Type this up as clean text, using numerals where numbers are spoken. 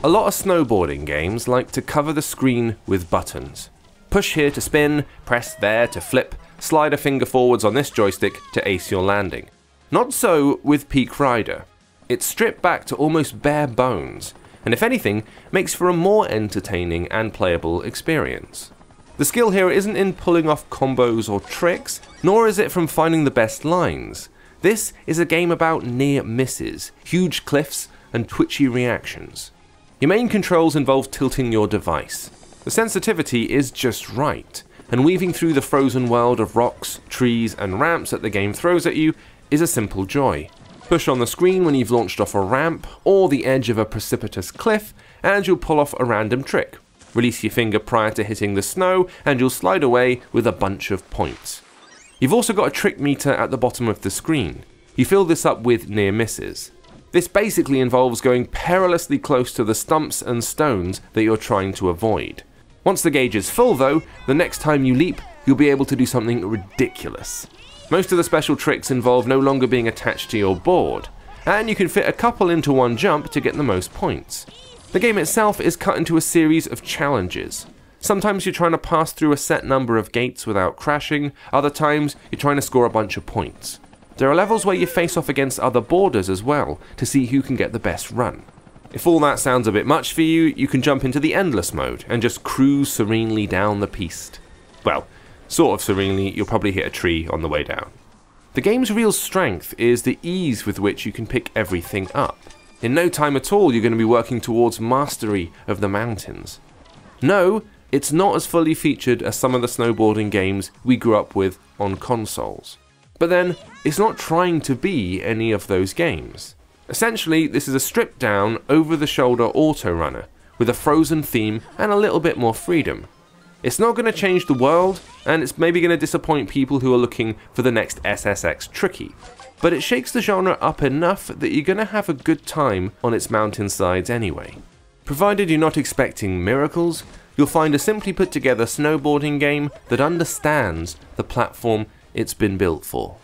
A lot of snowboarding games like to cover the screen with buttons. Push here to spin, press there to flip, slide a finger forwards on this joystick to ace your landing. Not so with Peak Rider. It's stripped back to almost bare bones, and if anything, makes for a more entertaining and playable experience. The skill here isn't in pulling off combos or tricks, nor is it from finding the best lines. This is a game about near misses, huge cliffs, and twitchy reactions. Your main controls involve tilting your device. The sensitivity is just right, and weaving through the frozen world of rocks, trees, and ramps that the game throws at you is a simple joy. Push on the screen when you've launched off a ramp or the edge of a precipitous cliff, and you'll pull off a random trick. Release your finger prior to hitting the snow, and you'll slide away with a bunch of points. You've also got a trick meter at the bottom of the screen. You fill this up with near misses. This basically involves going perilously close to the stumps and stones that you're trying to avoid. Once the gauge is full though, the next time you leap, you'll be able to do something ridiculous. Most of the special tricks involve no longer being attached to your board, and you can fit a couple into one jump to get the most points. The game itself is cut into a series of challenges. Sometimes you're trying to pass through a set number of gates without crashing, other times you're trying to score a bunch of points. There are levels where you face off against other boarders as well, to see who can get the best run. If all that sounds a bit much for you, you can jump into the endless mode and just cruise serenely down the piste. Well, sort of serenely, you'll probably hit a tree on the way down. The game's real strength is the ease with which you can pick everything up. In no time at all, you're going to be working towards mastery of the mountains. No, it's not as fully featured as some of the snowboarding games we grew up with on consoles. But then, it's not trying to be any of those games. Essentially, this is a stripped down, over-the-shoulder auto runner, with a frozen theme and a little bit more freedom. It's not going to change the world, and it's maybe going to disappoint people who are looking for the next SSX Tricky. But it shakes the genre up enough that you're going to have a good time on its mountainsides anyway. Provided you're not expecting miracles, you'll find a simply put together snowboarding game that understands the platform it's been built for.